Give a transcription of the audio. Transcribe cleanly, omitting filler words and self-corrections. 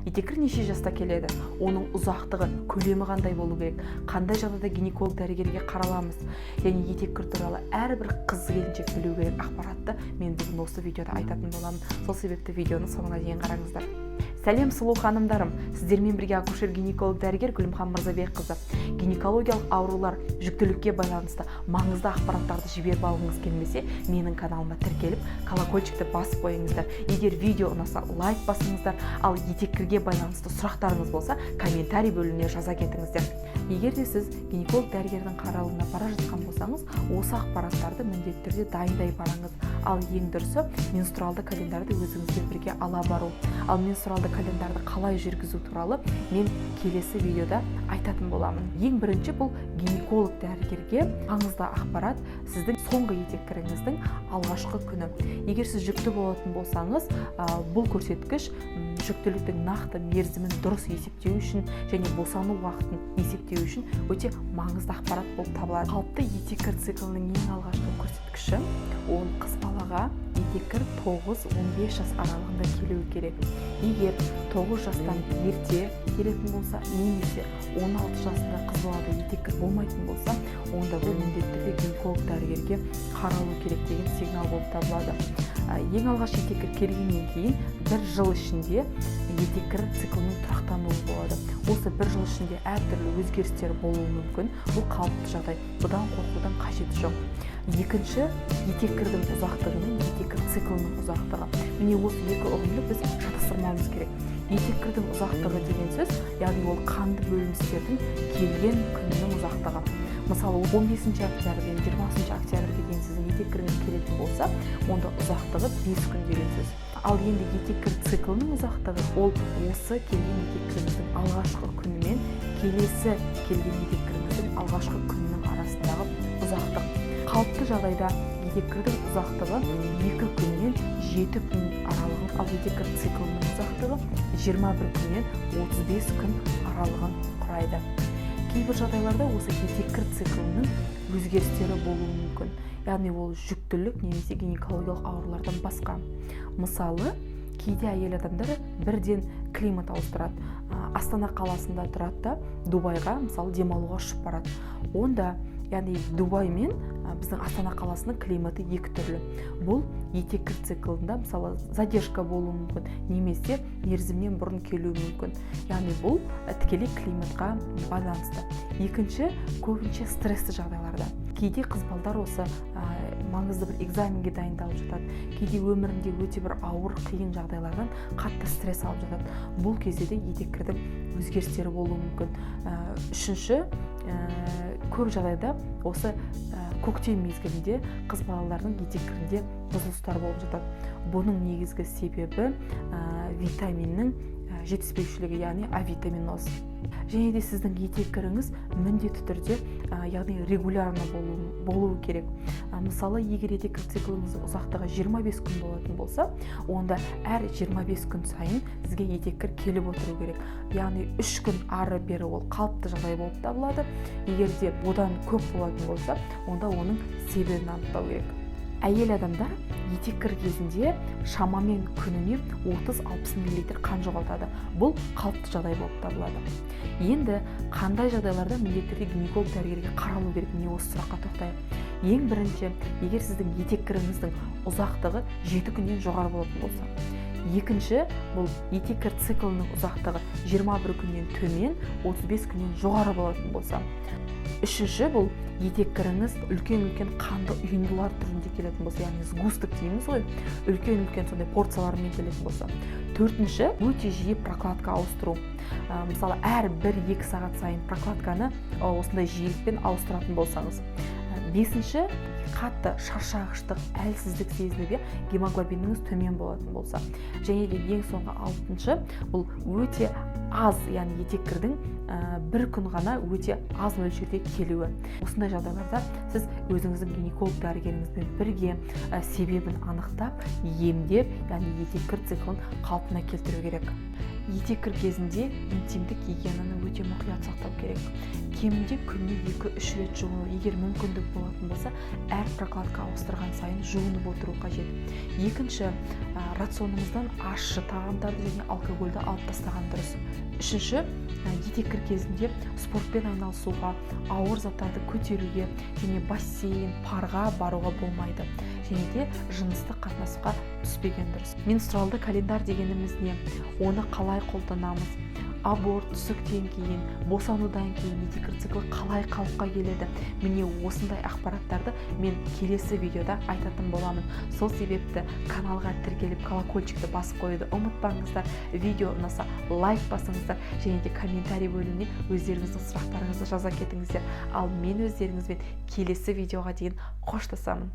етеккір неше жаста келеді, оның ұзақтығы, көлемі қандай болу керек, қандай жағдайда гинеколог дәрігерге қараламыз, және етеккір туралы әрбір қыз келіншек білу керек ақпаратты мен бүгін осы видеода айтатын боламын. Сол себепті видеоны соңына дейін қараңыздар. Сәлем сұлу ханымдарым, сіздермен бірге акушер-гинеколог дәрігер Гүлімхан Мырзабекқызы. Гинекологиялық аурулар, жүктілікке байланысты маңызды ақпараттарды жіберіп алғыңыз келмесе, менің каналыма тіркеліп, колокольчикті басып қойыңыздар. Егер видео ұнаса, лайк басыңыздар, ал етеккірге байланысты сұрақтарыңыз болса, комментарий бөліміне жаза кетіңіздер. Егер де сіз гинеколог дәрігердің қаралуына бара жатқан болсаңыз, осы ақпараттарды міндетті түрде дайындай барыңыз. Ал ең дұрысы, менструалды календарды өзіңізбен бірге ала бару. Ал менструалды календарды қалай жүргізу туралы мен келесі видеода айтатын боламын. Ең бірінші, бұл гинеколог дәрігерге маңызды ақпарат сіздің соңғы етеккіріңіздің алғашқы күні. Егер сіз жүкті болатын болсаңыз, бұл көрсеткіш жүктіліктің нақты мерзімін дұрыс есептеу үшін және босану уақытын есептеу үшін өте маңызды ақпарат болып табылады. Қалыпты етеккір циклінің ең алғашқы көрсеткіші ол қыз балаға етеккір 9-15 жас аралығында келуі керек. Егер 9 жастан ерте келетін болса, немесе 16 жасында қыз балада етеккір болмайтын болса, онда бұл міндетті түрде гинеколог дәрігерге қаралу керек деген сигнал болып табылады. Ең алғаш етеккір келгеннен кейін 1 жыл ішінде етеккір циклінің тұрақтануы болады. Осы 1 жыл ішінде әртүрлі өзгерістер болуы мүмкін. Бұл қалыпты жағдай. Бұдан қорқудың қажеті жоқ. Екінші, етеккірдің ұзақтығы мен етеккір циклінің ұзақтығы. Міне осы екі ұғымды біз шатастырмауымыз керек. Етеккірдің ұзақтығы деген сөз, яғни ол қанды бөліністердің келген күнінің ұзақтығы. Мысалы, 15 октябрьден 20 октябрьге дейін сіздің етеккіріңіз келетін болса, онда ұзақтығы 5 күн деген сөз. Ал енді етеккір циклінің ұзақтығы ол осы келген етеккіріңіздің алғашқы күні мен келесі келген етеккіріңіздің алғашқы күнінің арасындағы ұзақтық. Қалыпты жағдайда етеккірдің ұзақтығы 2 күннен 7 күн аралығын, ал етеккір циклінің ұзақтығы 21 күннен 35 күн аралығын құрайды. Кейбір жағдайларда осы етеккір циклінің өзгерістері болуы мүмкін. Яғни ол жүктілік немесе гинекологиялық аурулардан басқа. Мысалы, кейде әйел адамдар бірден климат ауыстырады. Астана қаласында тұрады да Дубайға, мысалы, демалуға ұшып барады. Онда, яғни Дубай мен біздің Астана қаласының климаты екі түрлі. Бұл етеккір циклында, мысалы, задержка болуы мүмкін, немесе мерзімнен бұрын келуі мүмкін. Яғни бұл тікелей климатқа байланысты. Екінші, көбінше стрессті жағдайларда. Кейде қыз балдар осы маңызды бір экзаменге дайындалып жатады. Кейде өмірінде өте бір ауыр, қиын жағдайлардан қатты стресс алып жатады. Бұл кезде де етеккірдің өзгерістері болуы мүмкін. Үшінші, көп жағдайда осы көктем мезгілінде қыз балалардың етеккірінде бұзылыстар болып жатады. Бұның негізгі себебі витаминнің жетіспеушілігі, яғни авитаминоз. Және де сіздің етеккіріңіз міндетті түрде, яғни регулярно болуы керек. Мысалы, егер етеккір цикліңіздің ұзақтығы 25 күн болатын болса, онда әр 25 күн сайын сізге етеккір келіп отыру керек. Яғни 3 күн ары-бері ол қалыпты жағдай болып табылады. Егер де одан көп болатын болса, онда оның себебін анықтау керек. Әйел адамдар етеккір кезінде шамамен күніне 30-60 мл қан жоғалтады. Бұл қалыпты жағдай болып табылады. Енді қандай жағдайларда міндетті түрде гинеколог дәрігерге қаралу керек? Міне осы сұраққа тоқтайық. Ең бірінші, егер сіздің етеккіріңіздің ұзақтығы 7 күннен жоғары болатын болса. Екінші, бұл етеккір циклінің ұзақтығы 21 күннен төмен, 35 күннен жоғары болатын болса. Үшінші, бұл етеккіріңіз үлкен-үлкен қанды үйіндылар түрінде келетін болса, яғни сгустық дейміз ғой, үлкен-үлкен сондай порциялармен келетін болса. Төртінші, өте жиі прокладка ауыстыру. Мысалы, әр 1-2 сағат сайын прокладканы осындай жиілікпен ауыстыратын болсаңыз. Бесінші, қатты шаршағыштық, әлсіздік сезінуге гемоглобиніңіз төмен болатын болса. Және де ең соңғы 6-шы, бұл өте аз, яғни етеккірдің 1 күн ғана өте аз мөлшерде келуі. Осындай жағдайларда сіз өзіңіздің гинеколог дәрігеріңізбен бірге себебін анықтап, емдеп, яғни етеккір циклын қалпына келтіру керек. етеккір кезінде интимдік гигиенаны өте мұқият сақтау керек. Кемінде күніне 2-3 рет жуыну, егер мүмкіндік болатын болса, әр прокладка ауыстырған сайын жуынып отыру қажет. Екінші, рационымыздан ащы тағамдарды және алкогольді алып тастаған дұрыс. Үшінші, етеккір кезінде спортпен айналысуға, ауыр заттарды көтеруге және бассейн, парға баруға болмайды. Және де жыныстық қатынасқа түспеген дұрыс. Менструалды календар дегеніміз не? Оны қалай қолданамыз? Аборт, түсіктен кейін, босанудан кейін етеккір циклы қалай қалыпқа келеді? Міне осындай ақпараттарды мен келесі видеода айтатын боламын. Сол себепті каналға тіркеліп колокольчикті басып қоюды ұмытпаңыздар. Видео ұнаса лайк басыңыздар және де комментарий бөліміне өздеріңіздің сұрақтарыңызды жаза кетіңіздер. Ал мен өздеріңізбен келесі видеоға дейін қоштасамын.